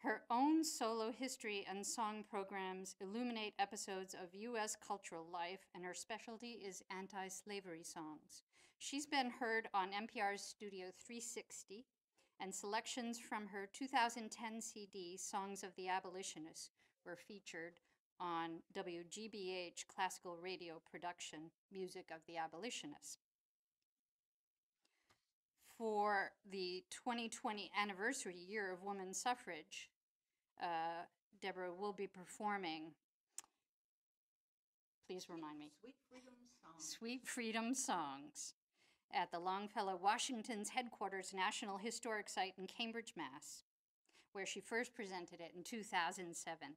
Her own solo history and song programs illuminate episodes of U.S. cultural life, and her specialty is anti-slavery songs. She's been heard on NPR's Studio 360, and selections from her 2010 CD, Songs of the Abolitionists, were featured on WGBH classical radio production, Music of the Abolitionists. For the 2020 anniversary year of women's suffrage, Deborah will be performing, please remind me, Sweet Freedom Songs. Sweet Freedom Songs at the Longfellow Washington's headquarters National Historic Site in Cambridge, Mass., where she first presented it in 2007.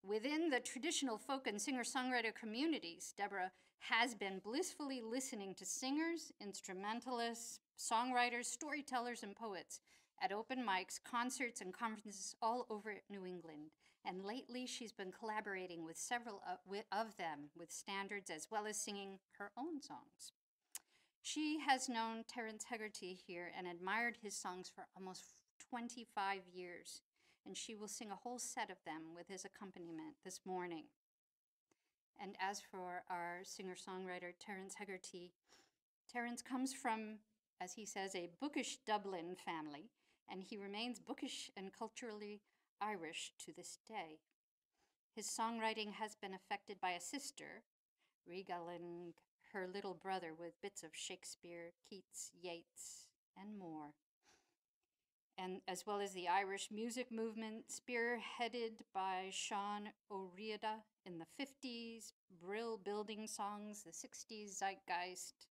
Within the traditional folk and singer-songwriter communities, Deborah has been blissfully listening to singers, instrumentalists, songwriters, storytellers, and poets at open mics, concerts, and conferences all over New England. And lately, she's been collaborating with several of them with standards as well as singing her own songs. She has known Terence Hegarty here and admired his songs for almost 25 years, and she will sing a whole set of them with his accompaniment this morning. And as for our singer-songwriter, Terence Hegarty, Terence comes from, as he says, a bookish Dublin family, and he remains bookish and culturally Irish to this day. His songwriting has been affected by a sister, regaling her little brother with bits of Shakespeare, Keats, Yeats, and more. And as well as the Irish music movement spearheaded by Sean O'Riordan in the 50s, Brill Building Songs, the 60s zeitgeist,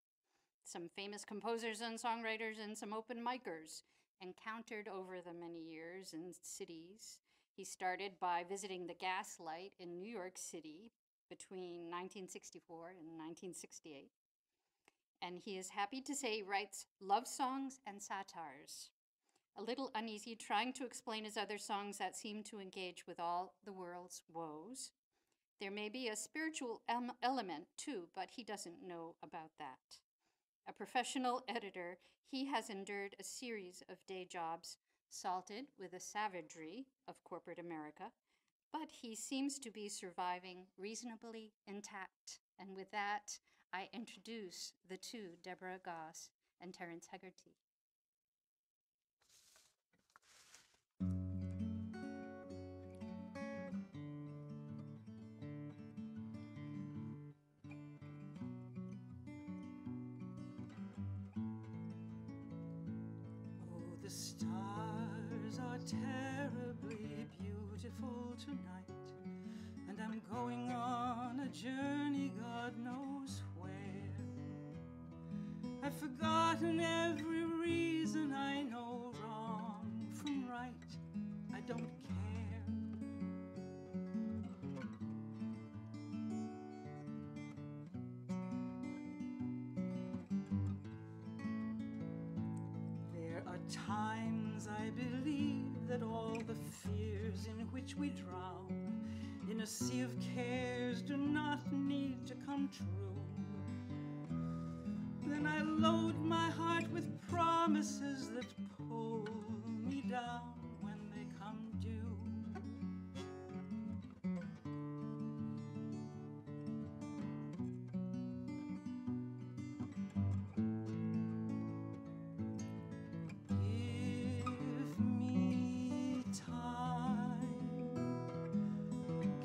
some famous composers and songwriters and some open micers encountered over the many years in cities. He started by visiting the Gaslight in New York City between 1964 and 1968. And he is happy to say he writes love songs and satires. A little uneasy trying to explain his other songs that seem to engage with all the world's woes. There may be a spiritual element too, but he doesn't know about that. A professional editor, he has endured a series of day jobs salted with the savagery of corporate America, but he seems to be surviving reasonably intact. And with that, I introduce the two, Deborah Goss and Terence Hegarty. Oh, the stars are terribly beautiful tonight, and I'm going on a journey God knows where. I've forgotten every reason I know wrong from right. I don't care. There are times I believe that all the fears in which we drown in a sea of cares do not need to come true. Then I load my heart with promises that pull me down when they come due. Give me time.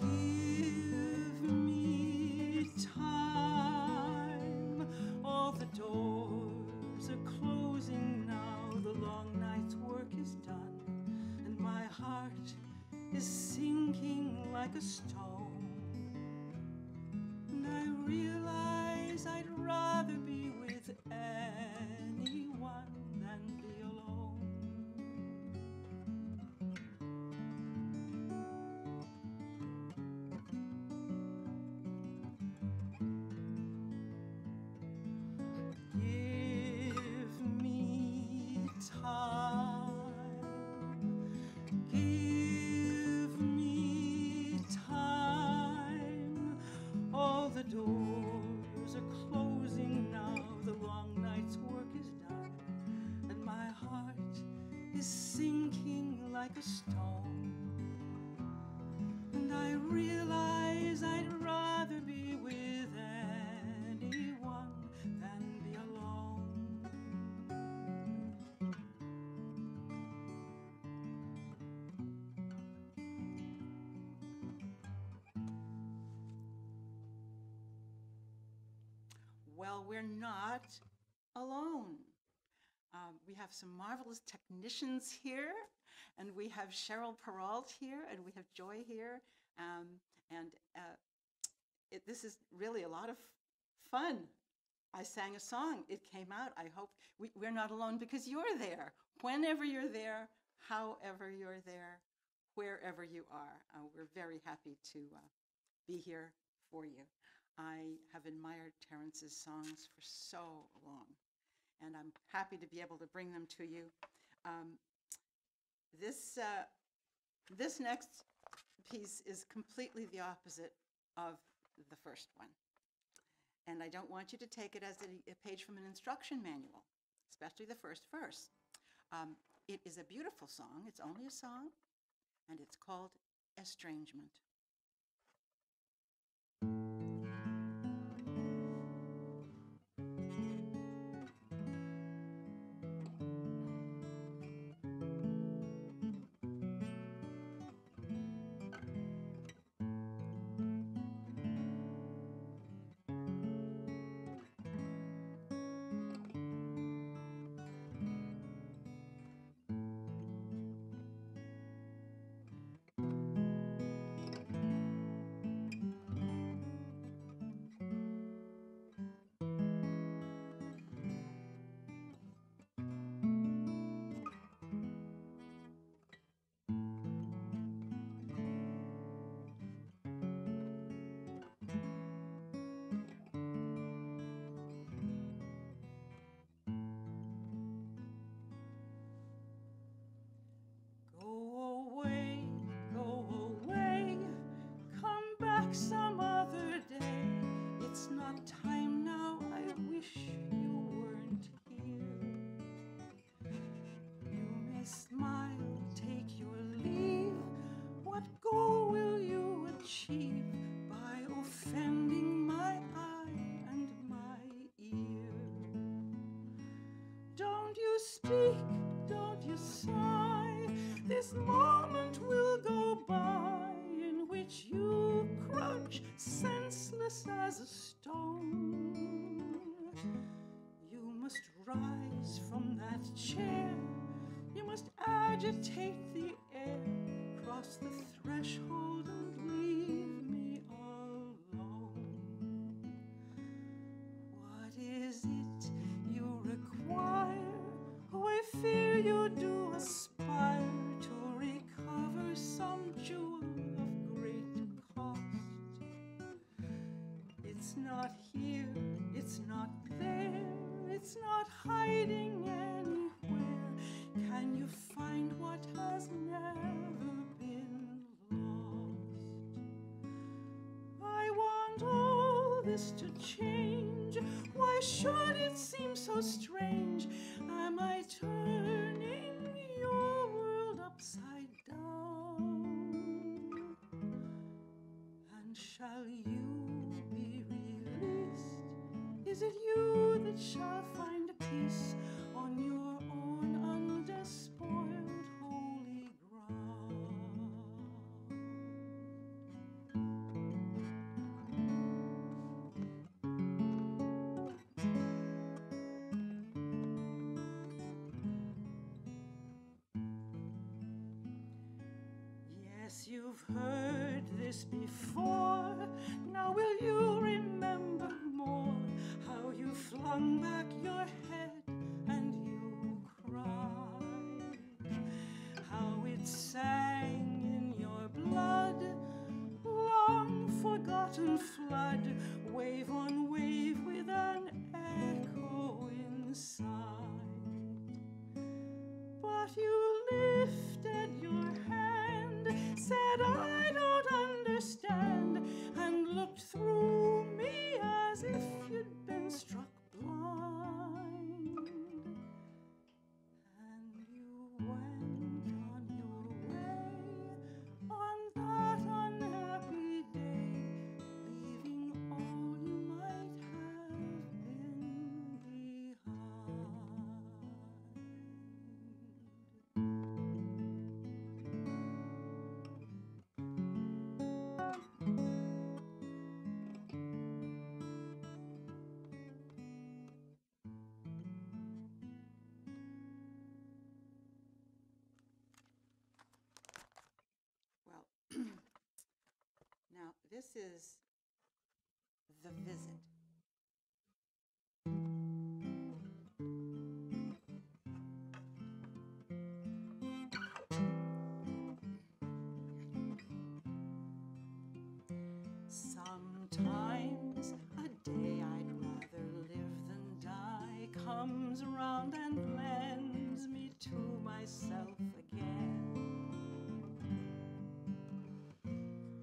Give me time. All the doors are closing now. The long night's work is done, and my heart is sinking like a stone. And I realize I'd rather be with anyone than be alone. Give me time. Give me time. All the doors are closing now. The long night's work is done, and my heart is sinking like a stone. well, we're not alone. We have some marvelous technicians here, and we have Cheryl Peralt here, and we have Joy here, this is really a lot of fun. I sang a song. It came out. I hope we're not alone because you're there. Whenever you're there, however you're there, wherever you are, we're very happy to be here for you. I have admired Terence's songs for so long, and I'm happy to be able to bring them to you. This next piece is completely the opposite of the first one. And I don't want you to take it as a page from an instruction manual, especially the first verse. It is a beautiful song. It's only a song, and it's called Estrangement. Some other day. It's not time now. I wish you weren't here. You may smile, take your leave. What goal will you achieve by offending my eye and my ear? Don't you speak, don't you sigh. This moment will go by in which you crouch senseless as a stone. You must rise from that chair. You must agitate the air, cross the threshold and leave me alone. What is it you require? Oh, I fear you do aspire to recover some jewel of great cost. It's not here, it's not there, it's not hiding anywhere. Can you find what has never been lost? I want all this to change. Why should it seem so strange? Am I turning your world upside down? And shall you be released? Is it you that shall find peace on your own undespoiled holy ground? Yes, you've heard this before. Now will you remember more how you flung back your head and you cried? How it sang in your blood, long forgotten flood, wave on wave with an echo inside. But you lifted your hand, said I don't understand, and looked through me as if you'd been struck blind. And you went on your way on that unhappy day, leaving all you might have been behind. This is The Visit. Sometimes a day I'd rather live than die comes around and lends me to myself again.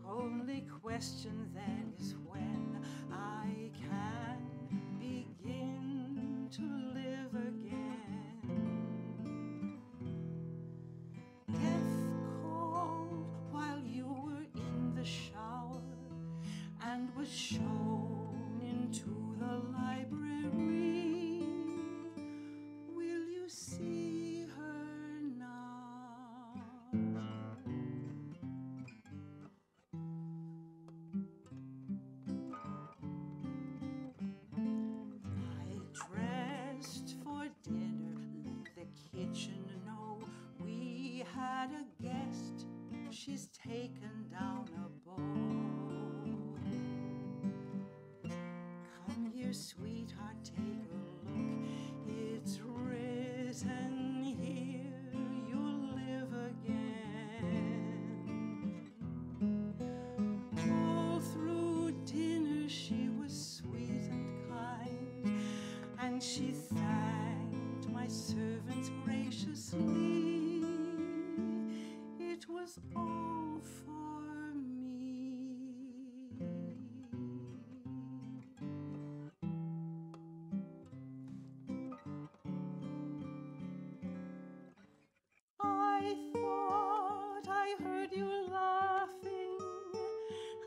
Only question then is when I can begin to live again. Death called while you were in the shower and was shown into the library. Will you see her now? I dressed for dinner, let the kitchen know we had a guest. She's taken down a bowl. Come here, sweetheart, take a look. It's written here, you'll live again. All through dinner she was sweet and kind, and she thanked my servants graciously. It was all for me. I thought I heard you laughing,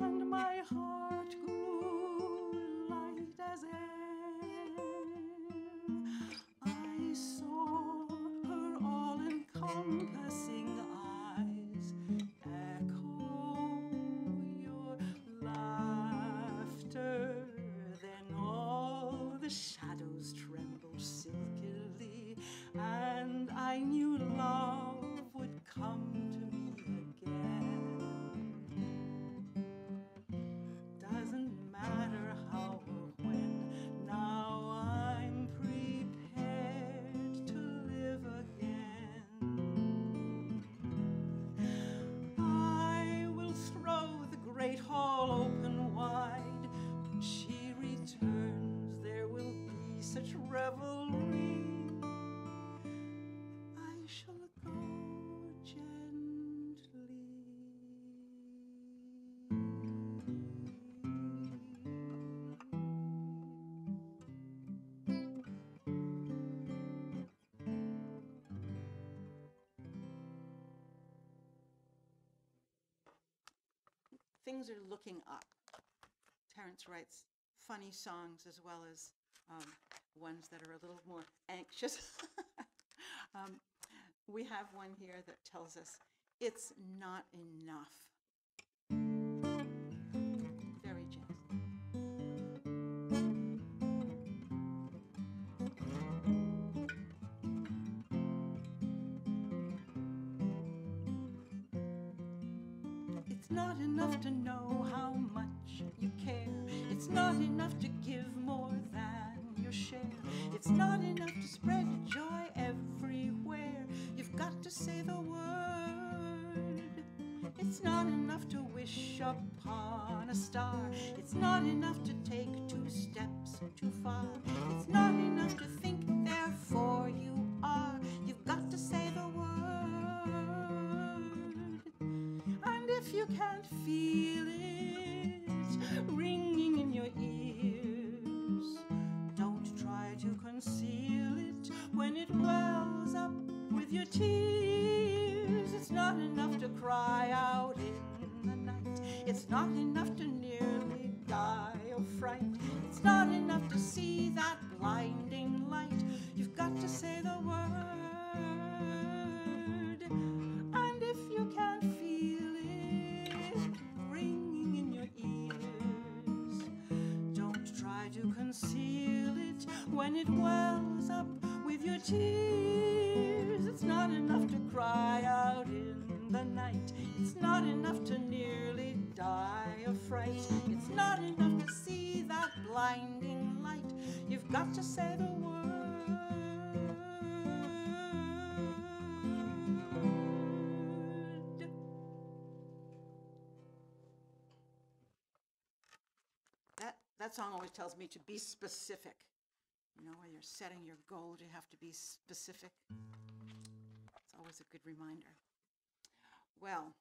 and my heart grew light as air. I saw her all-encompassing eyes echo your laughter. Then all the shadows trembled silkily, and I knew love would come to me again. Doesn't matter how or when, now I'm prepared to live again. I will throw the great hall open wide. When she returns, there will be such revelry. I shall go gently. Things are looking up. Terence writes funny songs as well as ones that are a little more anxious. We have one here that tells us it's not enough. Very jazzy. It's not enough to know how much you care. It's not enough to give more than your share. It's not enough to spread joy everywhere. You've got to say the word. It's not enough to wish upon a star. It's not enough to take 2 steps too far. It's not enough to think, therefore you are. You've got to say the word. And if you can't feel it ringing in your ears, don't try to conceal it when it wells up with your tears. It's not enough to cry out in the night. It's not enough to nearly die of fright. It's not enough to see that blinding light. You've got to say the word. And if you can't feel it ringing in your ears, don't try to conceal it when it wells up with your tears. It's not enough to cry out in the night. It's not enough to nearly die of fright. It's not enough to see that blinding light. You've got to say the word. That song always tells me to be specific. You know, when you're setting your goal, you have to be specific. It's always a good reminder. Well,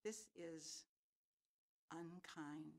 this is Unkind.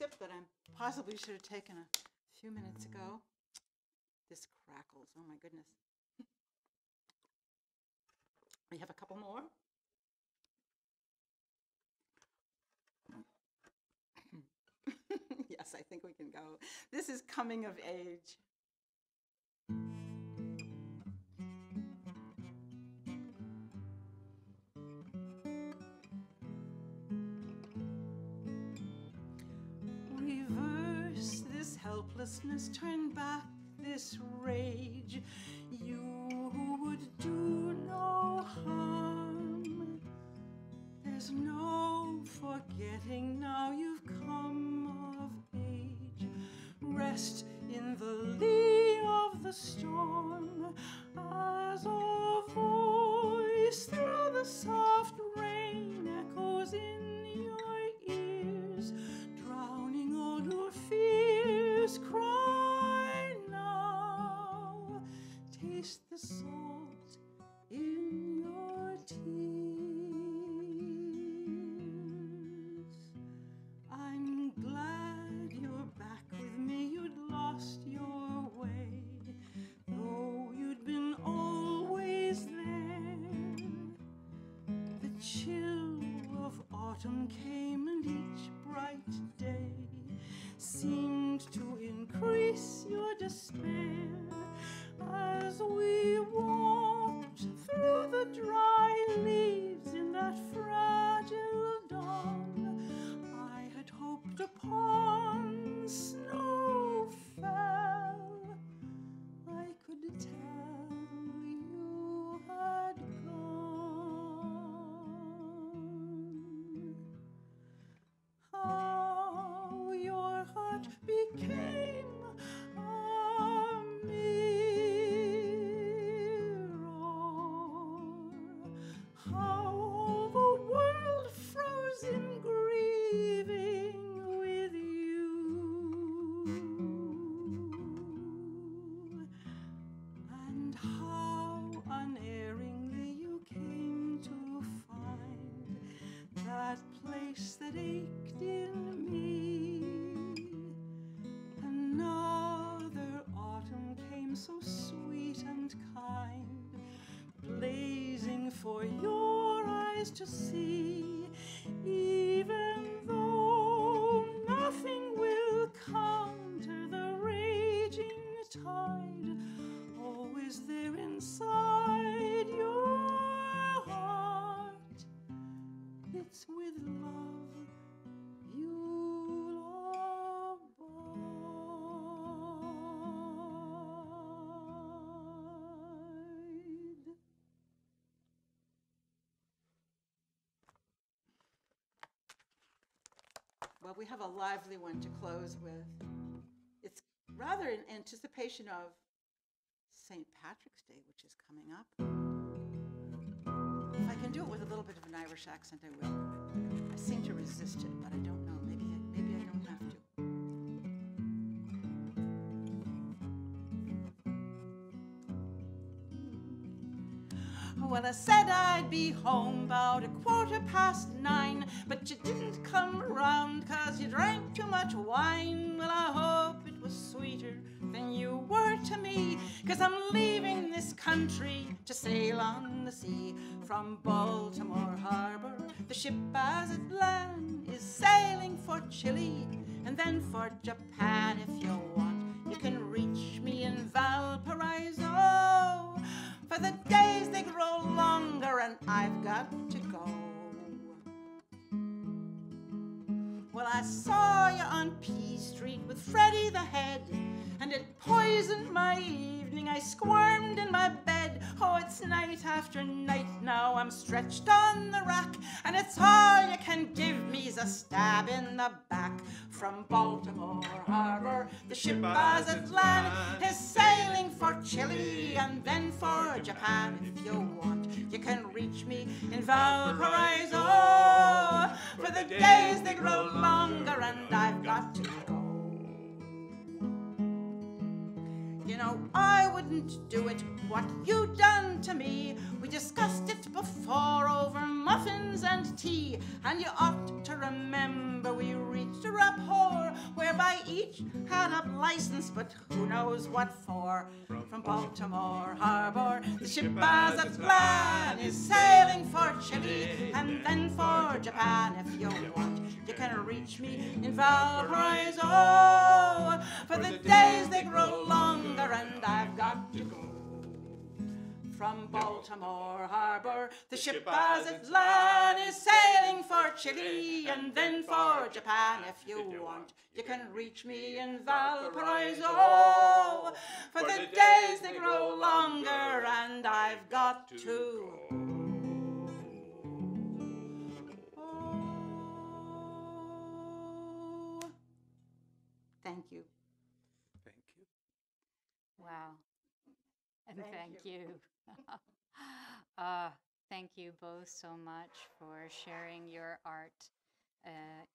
sip that I possibly should have taken a few minutes ago. This crackles. Oh, my goodness. We have a couple more. Yes, I think we can go. This is Coming of Age. Reverse this helplessness, turn back this rage. You who would do no harm. There's no forgetting now you've come of age. Rest in the lee of the storm as a voice through the soft rain echoes in your ears, drowning all your fears. Cry now, taste the salt in your tears. I'm glad you're back with me. You'd lost your way, though you'd been always there. The chill of autumn came, and each bright day seemed to increase your despair. As we walked through the dry leaves in that fragile dawn, I had hoped upon snow fell. I could tell you had gone. How your heart became a mirror, how all the world froze in grieving with you, and how unerringly you came to find that place that ached in me. Another autumn came so sweet and kind, blazing for your eyes to see. Even though nothing will counter the raging tide, always there inside your heart, it's with love you'll abide. Well, we have a lively one to close with. It's rather in anticipation of St. Patrick's Day, which is coming up. If I can do it with a little bit of an Irish accent, I will. I seem to resist it, but I don't know. Maybe I don't have to. Well, I said I'd be home about 9:15, but you didn't come round 'cause you drank too much wine. Well, I hope it was sweeter than you were to me, 'cause I'm leaving this country to sail on the sea. From Baltimore Harbor, the ship as it lands is sailing for Chile and then for Japan. If you want, you can reach me in Valparaiso, for the days they grow longer and I've got to go. Well, I saw you on P Street with Freddie the Head, and it poisoned my evening. I squirmed in my bed. Oh, it's night after night now. I'm stretched on the rack, and it's all you can give me's a stab in the back. From Baltimore Harbor, the ship as it lands is sailing for Chile and then for Japan. If you want, you can reach me in Valparaiso, for the days they grow longer and I've got to go. You know, I wouldn't do it, what you done to me. We discussed it before over muffins and tea, and you ought to remember we reached each a rapport, whereby each had a license, but who knows what for. From Baltimore Harbor, the ship Mazatlan is sailing for Chile and then for Japan. If you want, you can reach me in Valparaiso, for the days they grow longer and I've got to go. From Baltimore Harbor, the ship Mazatlan is sailing for Chile and then for Japan. If you want, you can reach me in Valparaiso, for the days they grow longer and I've got to. Thank you. Thank you. Wow. And Thank thank you. Thank you both so much for sharing your art,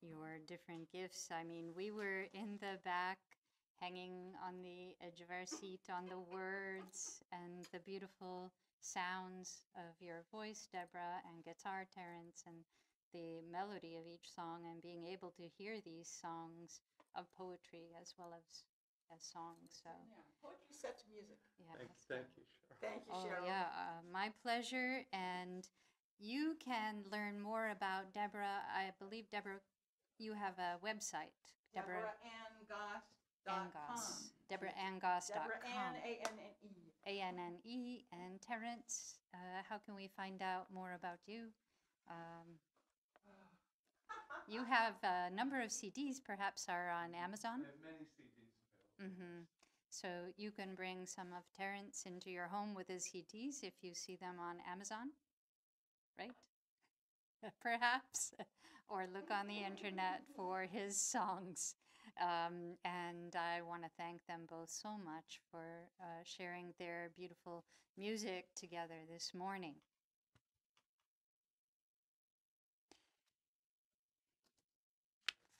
your different gifts. I mean, we were in the back, hanging on the edge of our seat on the words and the beautiful sounds of your voice, Deborah, and guitar, Terrence, and the melody of each song, and being able to hear these songs of poetry as well as songs. So Yeah, poetry sets music. yeah, Thank that's you, good. Cheryl. Thank you, Oh, Cheryl. yeah, my pleasure. And you can learn more about Deborah. I believe, Deborah, you have a website. DeborahAnnGoss.com. DeborahAnnGoss.com. Deborah Ann, A-N-N-E. A-N-N-E. And Terrence, how can we find out more about you? You have a number of CDs, perhaps are on Amazon? I have many CDs available. Mm-hmm. So you can bring some of Terrence into your home with his CDs if you see them on Amazon, right? Perhaps, or look on the internet for his songs. And I want to thank them both so much for sharing their beautiful music together this morning.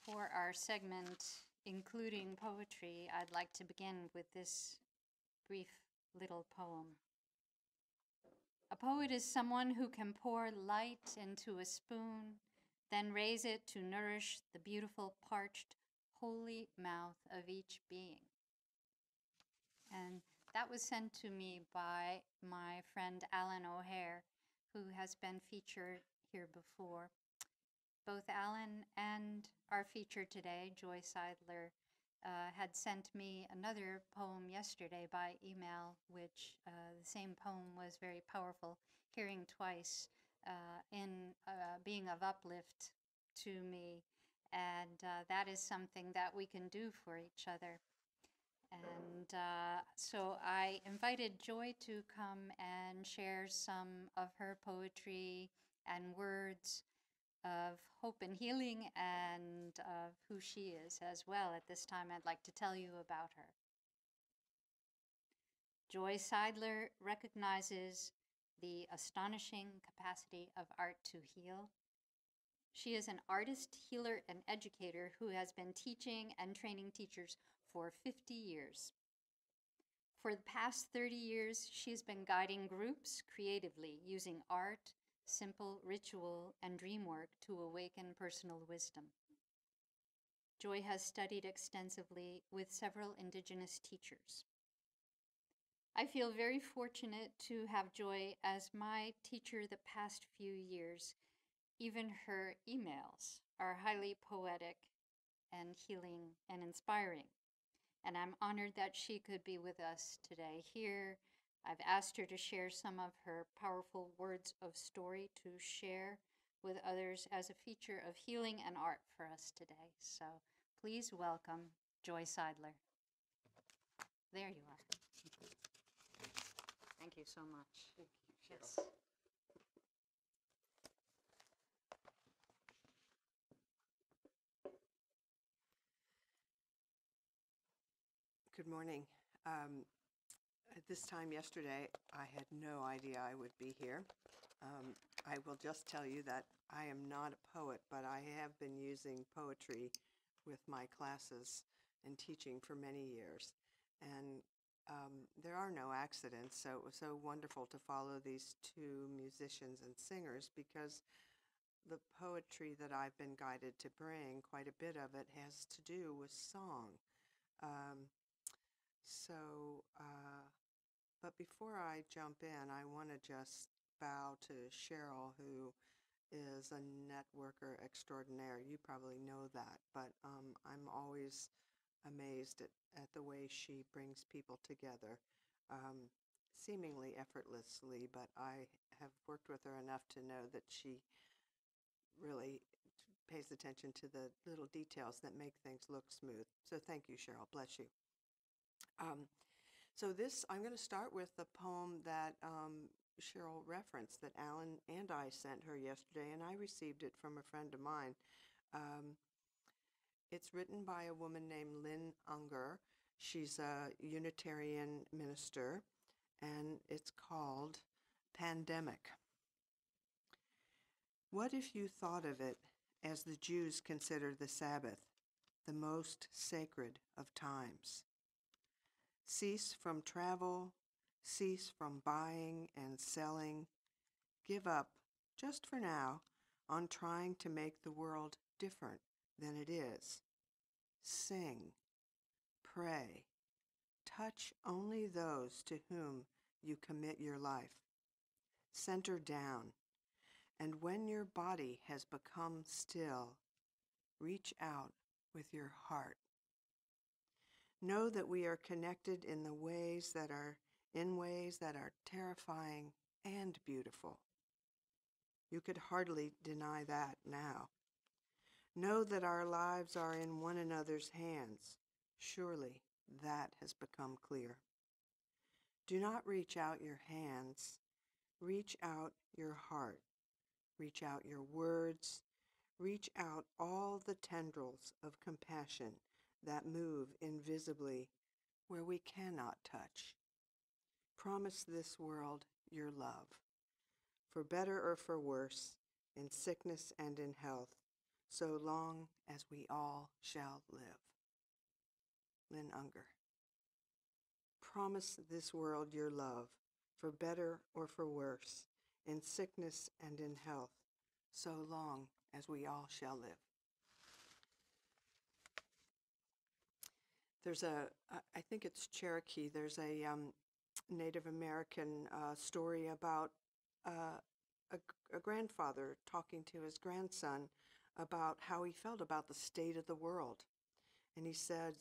For our segment, including poetry, I'd like to begin with this brief little poem. A poet is someone who can pour light into a spoon, then raise it to nourish the beautiful, parched, holy mouth of each being. And that was sent to me by my friend Alan O'Hare, who has been featured here before. Both Alan and our feature today, Joy Seidler, had sent me another poem yesterday by email, which the same poem was very powerful, hearing twice in being of uplift to me. And that is something that we can do for each other. And so I invited Joy to come and share some of her poetry and words of hope and healing, and of who she is as well. At this time, I'd like to tell you about her. Joy Seidler recognizes the astonishing capacity of art to heal. She is an artist, healer, and educator who has been teaching and training teachers for 50 years. For the past 30 years, she has been guiding groups creatively using art, simple ritual, and dream work to awaken personal wisdom. Joy has studied extensively with several Indigenous teachers. I feel very fortunate to have Joy as my teacher the past few years. Even her emails are highly poetic and healing and inspiring. And I'm honored that she could be with us today here. I've asked her to share some of her powerful words of story to share with others as a feature of healing and art for us today. So please welcome Joy Seidler. There you are. Thank you so much. Thank you, Cheryl. Yes. Good morning. At this time yesterday, I had no idea I would be here. I will just tell you that I am not a poet, but I have been using poetry with my classes and teaching for many years. And there are no accidents, so it was so wonderful to follow these two musicians and singers, because the poetry that I've been guided to bring, quite a bit of it has to do with song. Um, but before I jump in, I want to just bow to Cheryl, who is a networker extraordinaire. You probably know that, but I'm always amazed at the way she brings people together, um, seemingly effortlessly, but I have worked with her enough to know that she really pays attention to the little details that make things look smooth. So thank you, Cheryl. Bless you. I'm going to start with the poem that Cheryl referenced that Alan and I sent her yesterday, and I received it from a friend of mine. It's written by a woman named Lynn Unger. She's a Unitarian minister, and it's called Pandemic. What if you thought of it as the Jews consider the Sabbath, the most sacred of times? Cease from travel, cease from buying and selling. Give up, just for now, on trying to make the world different than it is. Sing, pray, touch only those to whom you commit your life. Center down, and when your body has become still, reach out with your heart. Know that we are connected in ways that are terrifying and beautiful. You could hardly deny that now. Know that our lives are in one another's hands. Surely that has become clear. Do not reach out your hands. Reach out your heart. Reach out your words. Reach out all the tendrils of compassion that move invisibly where we cannot touch. Promise this world your love, for better or for worse, in sickness and in health, so long as we all shall live. Lynn Unger. Promise this world your love, for better or for worse, in sickness and in health, so long as we all shall live. I think it's Cherokee, there's a Native American story about a grandfather talking to his grandson about how he felt about the state of the world. And he said,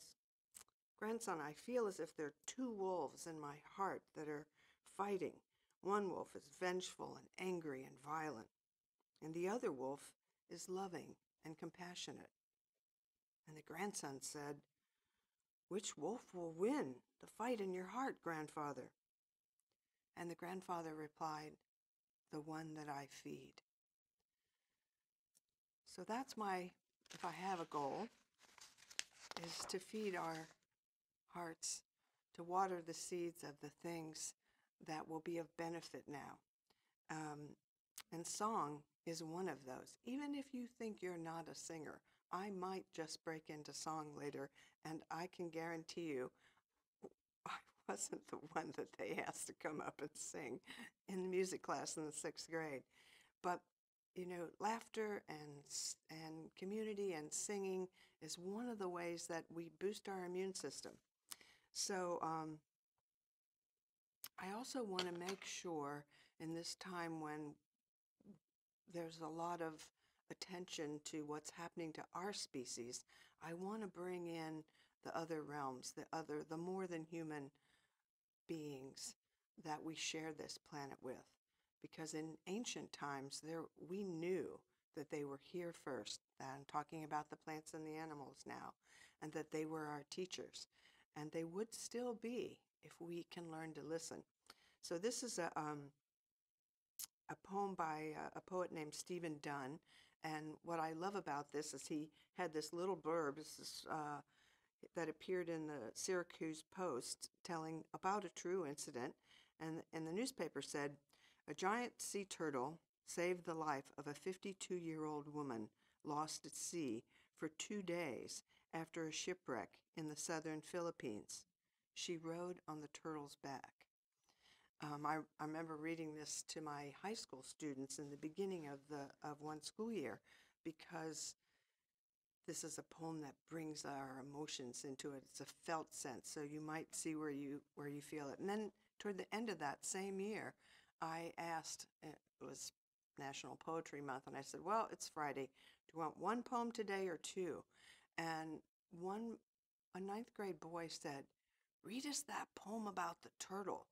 "Grandson, I feel as if there are two wolves in my heart that are fighting. One wolf is vengeful and angry and violent, and the other wolf is loving and compassionate." And the grandson said, "Which wolf will win the fight in your heart, grandfather?" And the grandfather replied, "The one that I feed." So that's if I have a goal, is to feed our hearts, to water the seeds of the things that will be of benefit now. And song is one of those. Even if you think you're not a singer, I might just break into song later, and I can guarantee you I wasn't the one that they asked to come up and sing in the music class in the 6th grade. But, laughter and community and singing is one of the ways that we boost our immune system. So I also want to make sure in this time when there's a lot of attention to what's happening to our species, I want to bring in the other realms, the more than human beings that we share this planet with. Because in ancient times, we knew that they were here first. I'm talking about the plants and the animals now, and that they were our teachers. And they would still be if we can learn to listen. So this is a poem by a poet named Stephen Dunn. And what I love about this is he had this little blurb that appeared in the Syracuse Post telling about a true incident. And the newspaper said, "A giant sea turtle saved the life of a 52-year-old woman lost at sea for 2 days after a shipwreck in the southern Philippines. She rode on the turtle's back." I remember reading this to my high school students in the beginning of one school year because this is a poem that brings our emotions into it. It's a felt sense, so you might see where you feel it. And then toward the end of that same year, I asked, it was National Poetry Month, and I said, well, it's Friday. Do you want one poem today or two? And a ninth grade boy said, read us that poem about the turtle.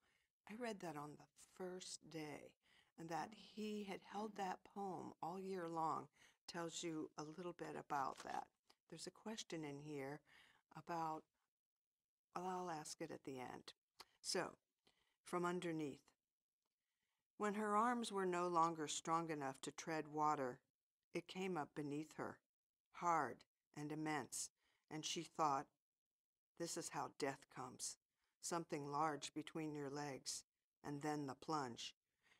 I read that on the first day, and that he had held that poem all year long tells you a little bit about that. There's a question in here about, well, I'll ask it at the end. So, from underneath. When her arms were no longer strong enough to tread water, it came up beneath her, hard and immense, and she thought, this is how death comes. Something large between your legs, and then the plunge.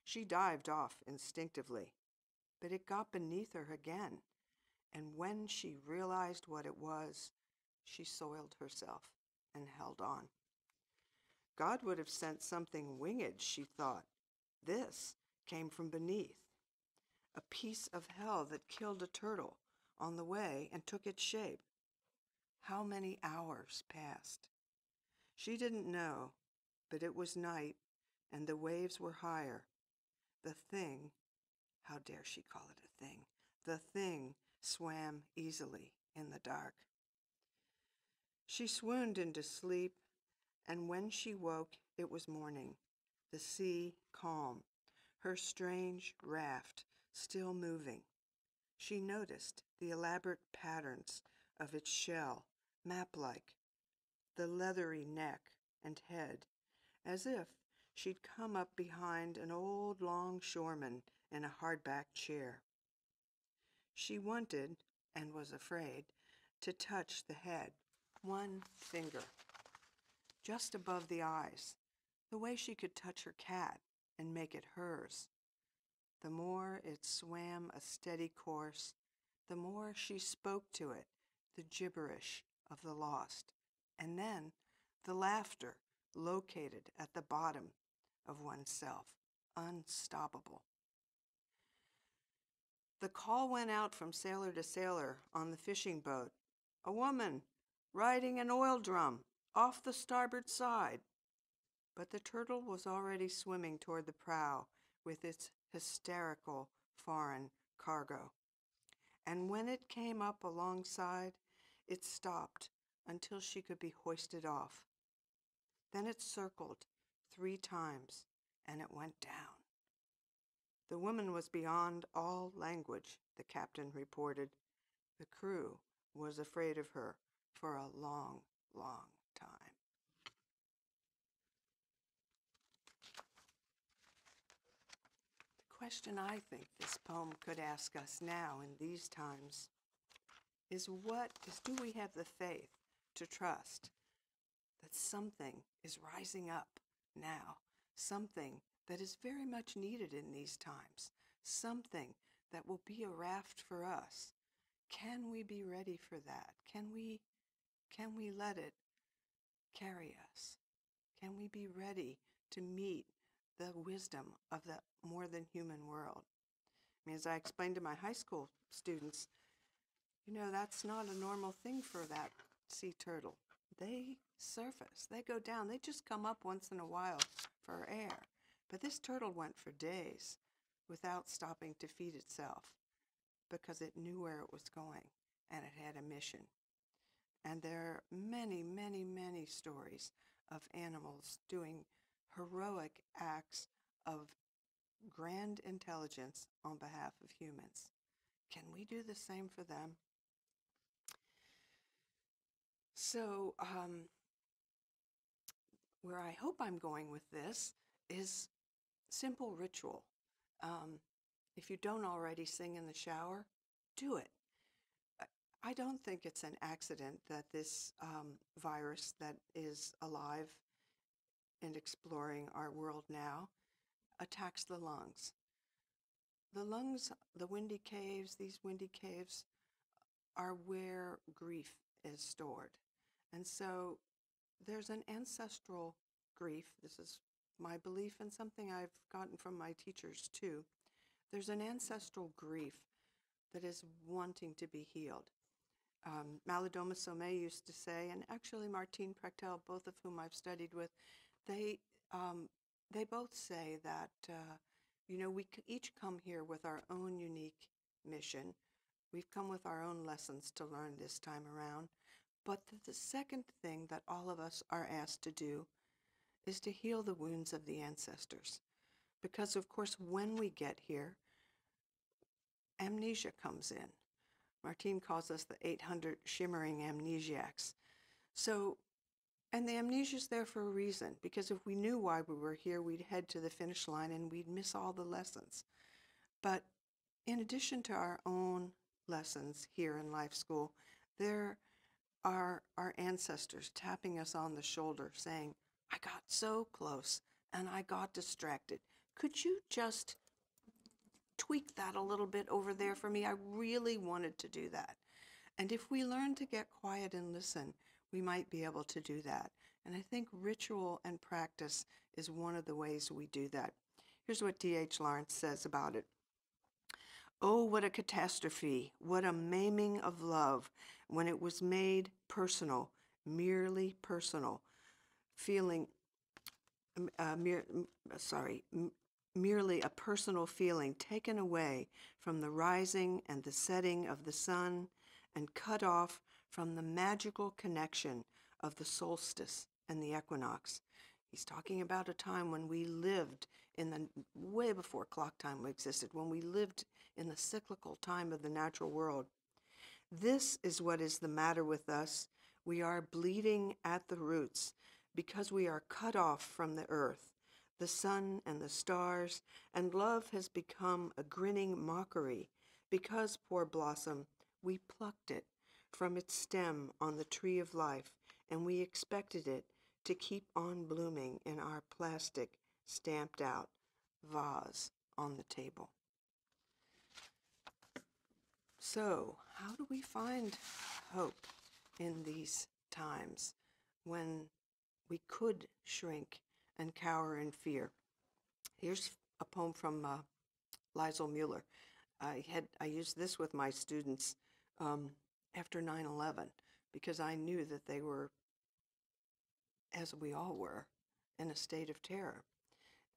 She dived off instinctively, but it got beneath her again, and when she realized what it was, she soiled herself and held on. God would have sent something winged, she thought. This came from beneath, a piece of hell that killed a turtle on the way and took its shape. How many hours passed? She didn't know, but it was night, and the waves were higher. The thing, how dare she call it a thing? The thing swam easily in the dark. She swooned into sleep, and when she woke, it was morning, the sea calm, her strange raft still moving. She noticed the elaborate patterns of its shell, map-like, the leathery neck and head, as if she'd come up behind an old longshoreman in a hardback chair. She wanted, and was afraid, to touch the head, one finger, just above the eyes, the way she could touch her cat and make it hers. The more it swam a steady course, the more she spoke to it, the gibberish of the lost, and then the laughter located at the bottom of oneself, unstoppable. The call went out from sailor to sailor on the fishing boat. A woman riding an oil drum off the starboard side. But the turtle was already swimming toward the prow with its hysterical foreign cargo. And when it came up alongside, it stopped until she could be hoisted off. Then it circled 3 times, and it went down. The woman was beyond all language, the captain reported. The crew was afraid of her for a long, long time. The question I think this poem could ask us now in these times is do we have the faith to trust that something is rising up now, something that is very much needed in these times, something that will be a raft for us? Can we be ready for that? Can we let it carry us? Can we be ready to meet the wisdom of the more than human world? I mean, as I explained to my high school students, that's not a normal thing for that sea turtle. They surface, they go down, they just come up once in a while for air. But this turtle went for days without stopping to feed itself because it knew where it was going and it had a mission. And there are many, many, many stories of animals doing heroic acts of grand intelligence on behalf of humans. Can we do the same for them? So, where I hope I'm going with this is simple ritual. If you don't already sing in the shower, do it. I don't think it's an accident that this virus that is alive and exploring our world now attacks the lungs. The lungs, the windy caves, these windy caves are where grief is stored. And so there's an ancestral grief. This is my belief and something I've gotten from my teachers too. There's an ancestral grief that is wanting to be healed. Malidoma Somé used to say, and actually Martine Prechtel, both of whom I've studied with, they both say that we each come here with our own unique mission. We've come with our own lessons to learn this time around. But the second thing that all of us are asked to do is to heal the wounds of the ancestors. Because, of course, when we get here, amnesia comes in. Martine calls us the 800 shimmering amnesiacs. So, and the amnesia's there for a reason, because if we knew why we were here, we'd head to the finish line and we'd miss all the lessons. But in addition to our own lessons here in Life School, there are our ancestors tapping us on the shoulder saying, I got so close and I got distracted. Could you just tweak that a little bit over there for me? I really wanted to do that. And if we learn to get quiet and listen, we might be able to do that. And I think ritual and practice is one of the ways we do that. Here's what D.H. Lawrence says about it. Oh, what a catastrophe, what a maiming of love when it was made personal, merely personal, merely a personal feeling taken away from the rising and the setting of the sun and cut off from the magical connection of the solstice and the equinox. He's talking about a time when we lived in the, way before clock time existed, when we lived in the cyclical time of the natural world. This is what is the matter with us. We are bleeding at the roots because we are cut off from the earth, the sun and the stars, and love has become a grinning mockery because, poor blossom, we plucked it from its stem on the tree of life, and we expected it to keep on blooming in our plastic, stamped-out vase on the table. So, how do we find hope in these times when we could shrink and cower in fear? Here's a poem from Liesl Mueller. I used this with my students after 9/11 because I knew that they were, as we all were, in a state of terror.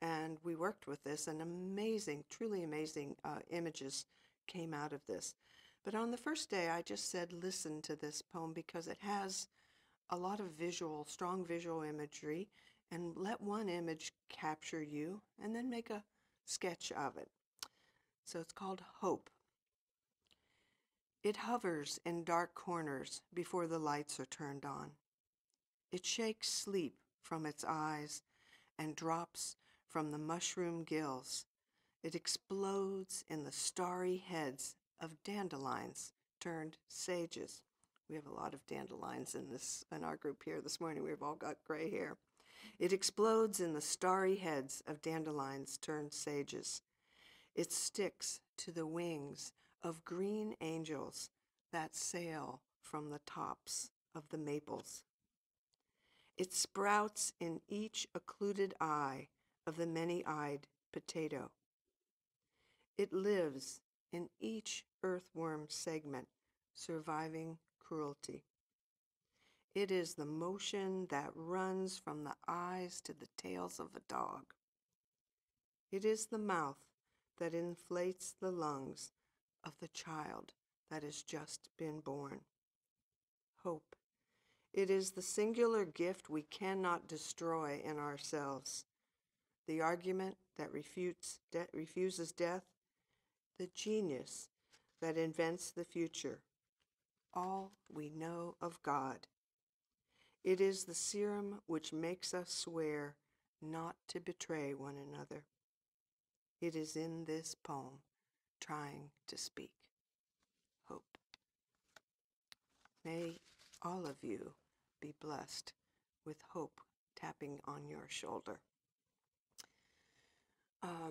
And we worked with this, and amazing, truly amazing images came out of this. But on the first day, I just said, listen to this poem because it has a lot of strong visual imagery, and let one image capture you, and then make a sketch of it. So it's called Hope. It hovers in dark corners before the lights are turned on. It shakes sleep from its eyes and drops from the mushroom gills. It explodes in the starry heads of dandelions turned sages. We have a lot of dandelions in our group here this morning. We've all got gray hair. It explodes in the starry heads of dandelions turned sages. It sticks to the wings of green angels that sail from the tops of the maples. It sprouts in each occluded eye of the many-eyed potato. It lives in each earthworm segment, surviving cruelty. It is the motion that runs from the eyes to the tails of a dog. It is the mouth that inflates the lungs of the child that has just been born. Hope. It is the singular gift we cannot destroy in ourselves. The argument that refuses death, the genius that invents the future. All we know of God. It is the serum which makes us swear not to betray one another. It is in this poem, trying to speak. Hope. May all of you be blessed with hope tapping on your shoulder. I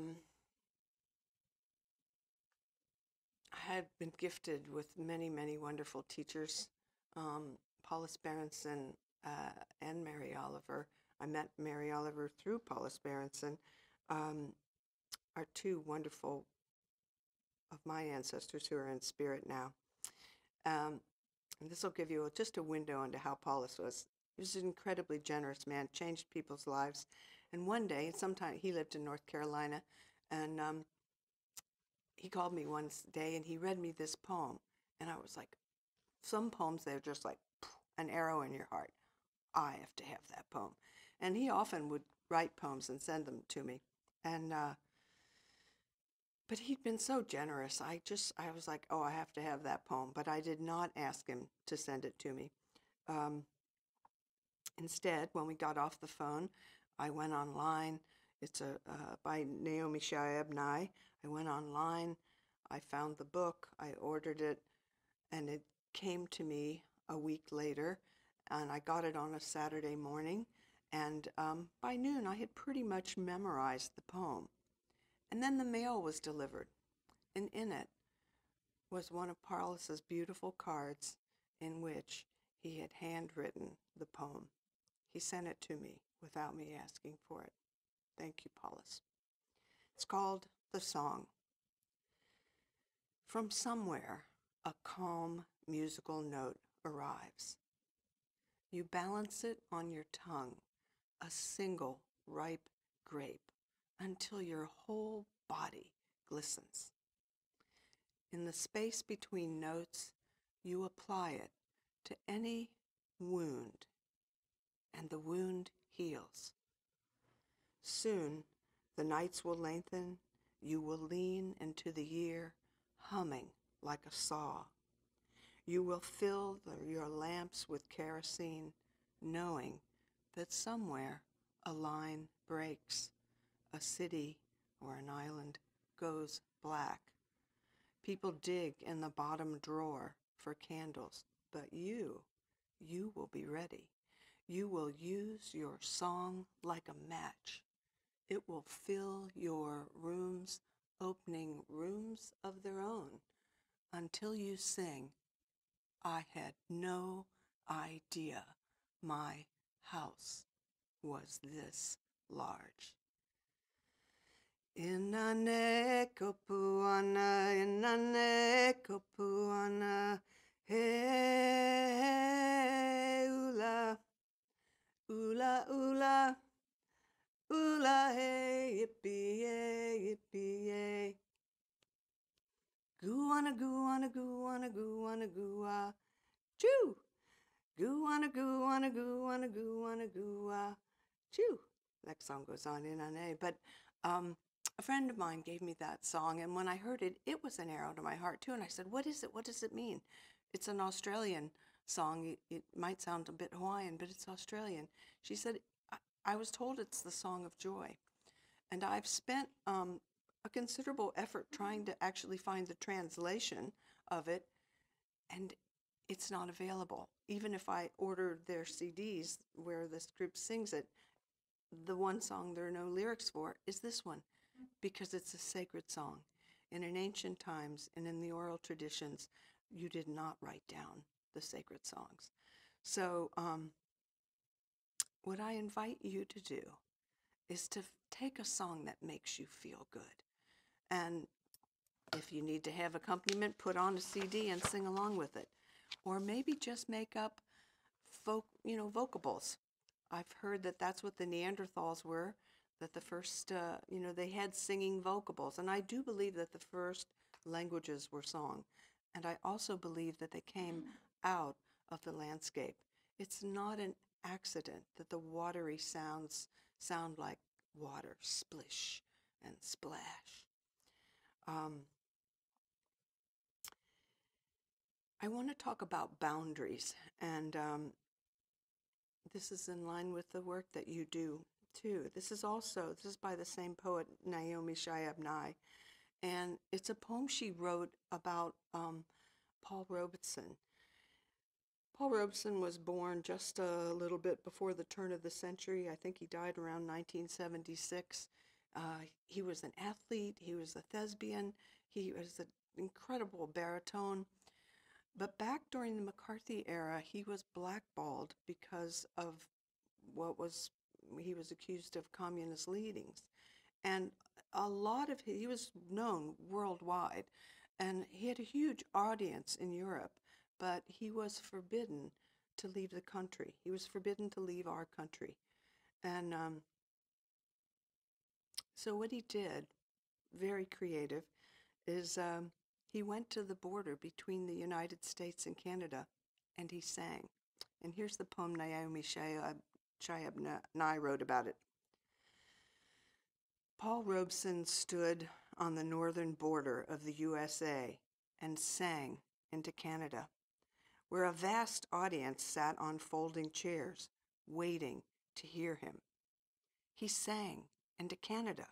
had been gifted with many, many wonderful teachers. Paula Berenson and Mary Oliver I met Mary Oliver through Paulus Berenson, are two wonderful of my ancestors who are in spirit now. And this will give you just a window into how Paulus was. He was an incredibly generous man, changed people's lives. And one day, sometime he lived in North Carolina, and he called me one day and he read me this poem. And I was like, some poems, they're just like an arrow in your heart. I have to have that poem. And he often would write poems and send them to me. And but he'd been so generous. I was like, oh, I have to have that poem. But I did not ask him to send it to me. Instead, when we got off the phone, I went online. It's by Naomi Shihab Nye. I went online. I found the book. I ordered it, and it came to me a week later. And I got it on a Saturday morning. And by noon, I had pretty much memorized the poem. And then the mail was delivered, and in it was one of Paulus's beautiful cards in which he had handwritten the poem. He sent it to me without me asking for it. Thank you, Paulus. It's called The Song. From somewhere, a calm musical note arrives. You balance it on your tongue, a single ripe grape, until your whole body glistens. In the space between notes, you apply it to any wound, and the wound heals. Soon, the nights will lengthen, you will lean into the year, humming like a saw. You will fill your lamps with kerosene, knowing that somewhere a line breaks. A city or an island goes black. People dig in the bottom drawer for candles, but you will be ready. You will use your song like a match. It will fill your rooms, opening rooms of their own, until you sing, I had no idea my house was this large. Inane kopuana, hey, ula, ula, ula, ula, hey, yippee, yippee. Gooana, gooana, gooana, gooana, gooa, choo. Gooana, gooana, gooana, gooana, gooa, choo. Next song goes on Inane, but a friend of mine gave me that song, and when I heard it, it was an arrow to my heart, too. And I said, what is it? What does it mean? It's an Australian song. It might sound a bit Hawaiian, but it's Australian. She said, I was told it's the song of joy. And I've spent a considerable effort trying to actually find the translation of it, and it's not available. Even if I ordered their CDs where this group sings it, the one song there are no lyrics for is this one, because it's a sacred song. And in ancient times and in the oral traditions, you did not write down the sacred songs. So what I invite you to do is to take a song that makes you feel good. And if you need to have accompaniment, put on a CD and sing along with it. Or maybe just make up vocables. I've heard that that's what the Neanderthals were, that the first, they had singing vocables. And I do believe that the first languages were song. And I also believe that they came out of the landscape. It's not an accident that the watery sounds sound like water, splish and splash. I want to talk about boundaries, and this is in line with the work that you do, too. This is by the same poet, Naomi Shihab Nye, and it's a poem she wrote about Paul Robeson. Paul Robeson was born just a little bit before the turn of the century. I think he died around 1976. He was an athlete, he was a thespian, he was an incredible baritone. But back during the McCarthy era, he was blackballed because of what was he was accused of communist leanings. And a lot of he was known worldwide, and he had a huge audience in Europe, but he was forbidden to leave the country. He was forbidden to leave our country. And so what he did, very creative, is he went to the border between the United States and Canada, and he sang. And here's the poem Naomi Shihab Nye wrote about it. Paul Robeson stood on the northern border of the USA and sang into Canada, where a vast audience sat on folding chairs, waiting to hear him. He sang into Canada.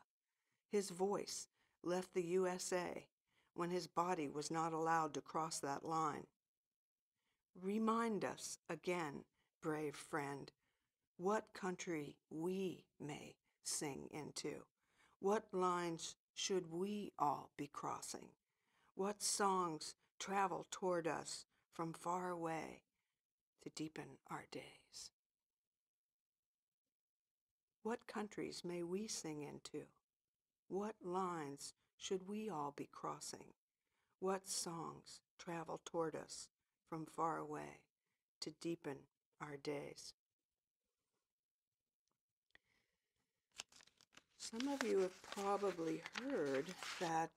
His voice left the USA when his body was not allowed to cross that line. Remind us again, brave friend, what country we may sing into. What lines should we all be crossing? What songs travel toward us from far away to deepen our days? What countries may we sing into? What lines should we all be crossing? What songs travel toward us from far away to deepen our days? Some of you have probably heard that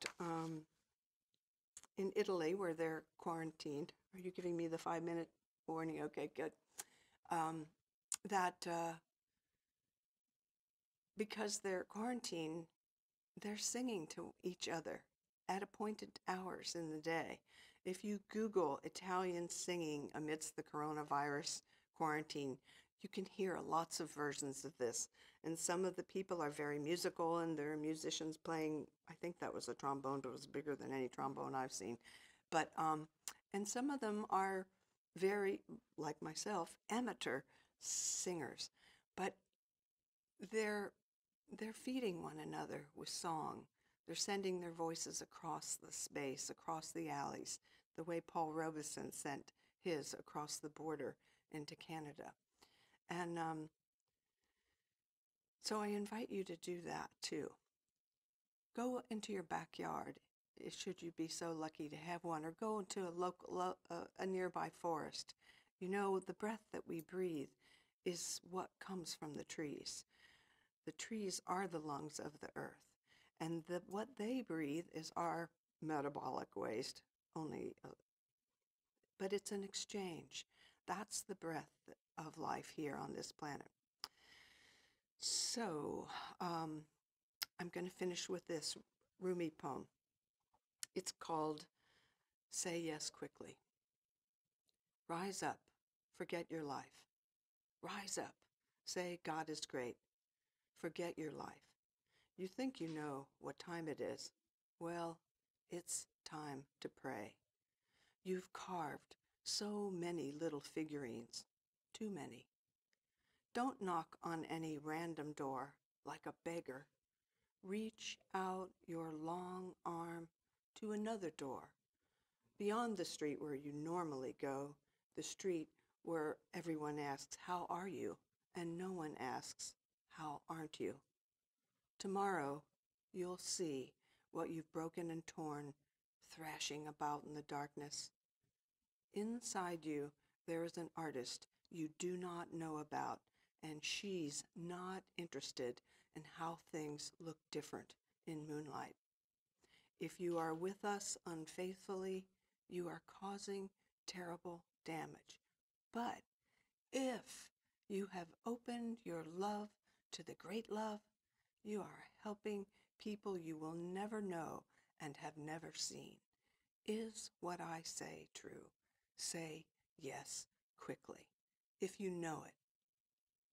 in Italy, where they're quarantined, are you giving me the 5-minute warning? Okay, good. Because they're quarantined, they're singing to each other at appointed hours in the day. If you Google Italian singing amidst the coronavirus quarantine, you can hear lots of versions of this. And some of the people are very musical, and there are musicians playing, I think that was a trombone, but it was bigger than any trombone I've seen. But, and some of them are very, like myself, amateur singers. But they're feeding one another with song. They're sending their voices across the space, across the alleys, the way Paul Robeson sent his across the border into Canada. And so I invite you to do that too. Go into your backyard, should you be so lucky to have one, or go into a nearby forest. You know, the breath that we breathe is what comes from the trees. The trees are the lungs of the earth, and what they breathe is our metabolic waste, but it's an exchange. That's the breath of life here on this planet. So I'm going to finish with this Rumi poem. It's called Say Yes Quickly. Rise up, forget your life. Rise up, say God is great. Forget your life. You think you know what time it is. Well, it's time to pray. You've carved so many little figurines, too many. Don't knock on any random door like a beggar. Reach out your long arm to another door, beyond the street where you normally go, the street where everyone asks, how are you? And no one asks, how aren't you? Tomorrow, you'll see what you've broken and torn, thrashing about in the darkness. Inside you, there is an artist you do not know about, and she's not interested in how things look different in moonlight. If you are with us unfaithfully, you are causing terrible damage. But if you have opened your love to the great love, you are helping people you will never know and have never seen. Is what I say true? Say yes quickly, if you know it,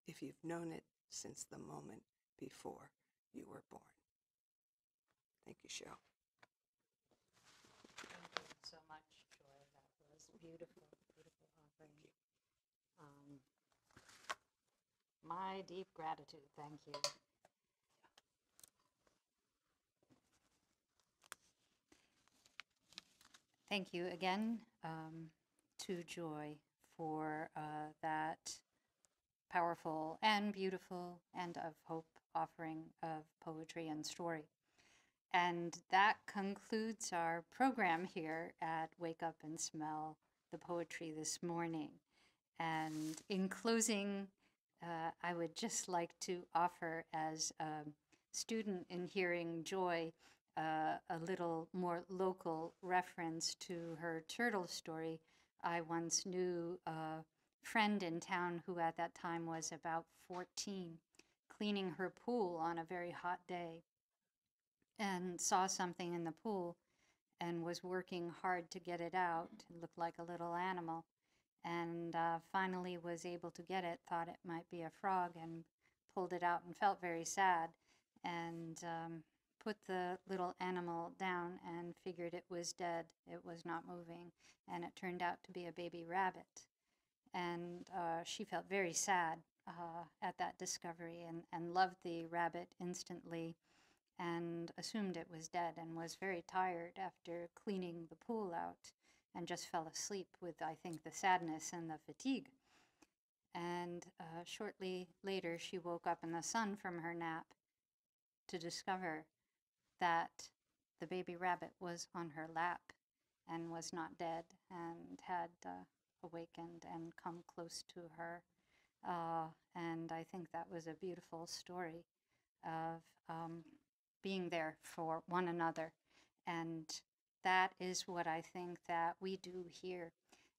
if you've known it since the moment before you were born. Thank you, Cheryl. Thank you so much, Joy. That was beautiful, beautiful offering. My deep gratitude. Thank you. Thank you again to Joy for that powerful and beautiful and of hope offering of poetry and story. And that concludes our program here at Wake Up and Smell the Poetry this morning. And in closing, I would just like to offer, as a student in hearing Joy, a little more local reference to her turtle story. I once knew a friend in town who at that time was about 14, cleaning her pool on a very hot day, and saw something in the pool and was working hard to get it out. It looked like a little animal, and finally was able to get it, thought it might be a frog, and pulled it out and felt very sad, and put the little animal down and figured it was dead. It was not moving, and it turned out to be a baby rabbit. And she felt very sad at that discovery, and loved the rabbit instantly, and assumed it was dead, and was very tired after cleaning the pool out, and just fell asleep with, I think, the sadness and the fatigue. And shortly later, she woke up in the sun from her nap to discover that the baby rabbit was on her lap and was not dead, and had awakened and come close to her. And I think that was a beautiful story of being there for one another. And that is what I think that we do here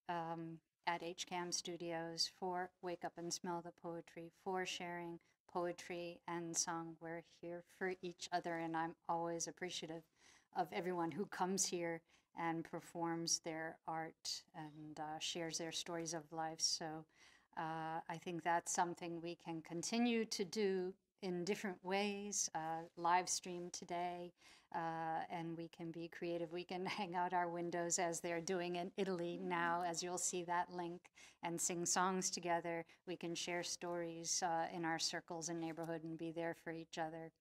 at HCAM Studios for Wake Up and Smell the Poetry, for sharing poetry and song. We're here for each other, and I'm always appreciative of everyone who comes here and performs their art and shares their stories of life. So I think that's something we can continue to do in different ways, live stream today, and we can be creative. We can hang out our windows as they're doing in Italy now, as you'll see that link, and sing songs together. We can share stories in our circles and neighborhood and be there for each other.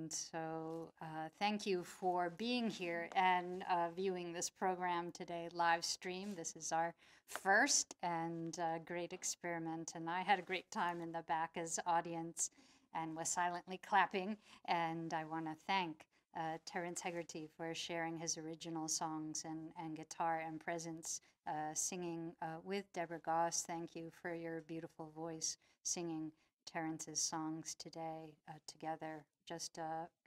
So thank you for being here and viewing this program today, live stream. This is our first and great experiment, and I had a great time in the back as audience and was silently clapping. And I want to thank Terence Hegarty for sharing his original songs and guitar and presence, singing with Deborah Goss. Thank you for your beautiful voice singing Terence's songs today together. Just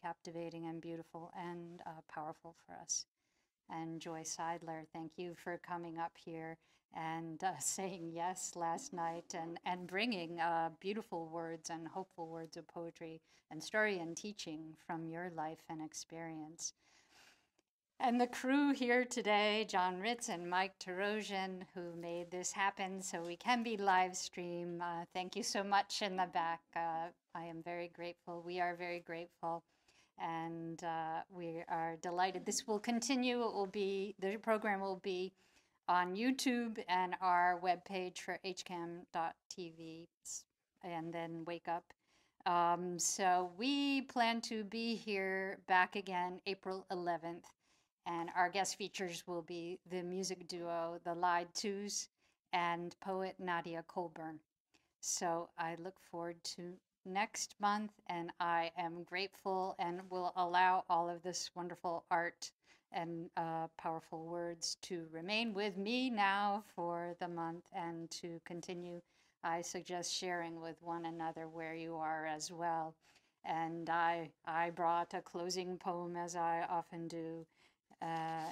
captivating and beautiful and powerful for us. And Joy Seidler, thank you for coming up here and saying yes last night, and bringing beautiful words and hopeful words of poetry and story and teaching from your life and experience. And the crew here today, John Ritz and Mike Tarosian, who made this happen so we can be live stream. Thank you so much in the back. I am very grateful. We are very grateful. And we are delighted. This will continue. The program will be on YouTube and our webpage for hcam.tv, and then Wake Up. So we plan to be here back again April 11th. And our guest features will be the music duo, the Lied Twos, and poet Nadia Colburn. So I look forward to next month, and I am grateful and will allow all of this wonderful art and powerful words to remain with me now for the month and to continue. I suggest sharing with one another where you are as well. And I brought a closing poem, as I often do.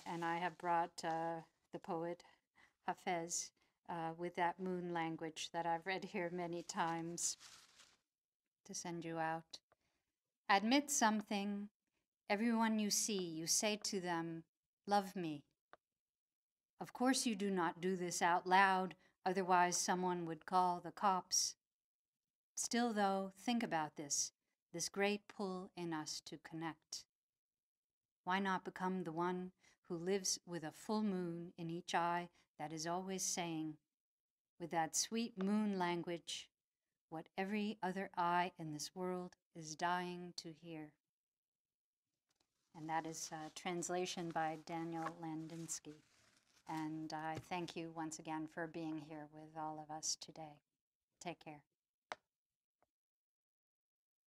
And I have brought the poet Hafez with that moon language that I've read here many times to send you out. Admit something. Everyone you see, you say to them, love me. Of course you do not do this out loud, otherwise someone would call the cops. Still, though, think about this great pull in us to connect. Why not become the one who lives with a full moon in each eye that is always saying, with that sweet moon language, what every other eye in this world is dying to hear? And that is a translation by Daniel Landinsky. And I thank you once again for being here with all of us today. Take care.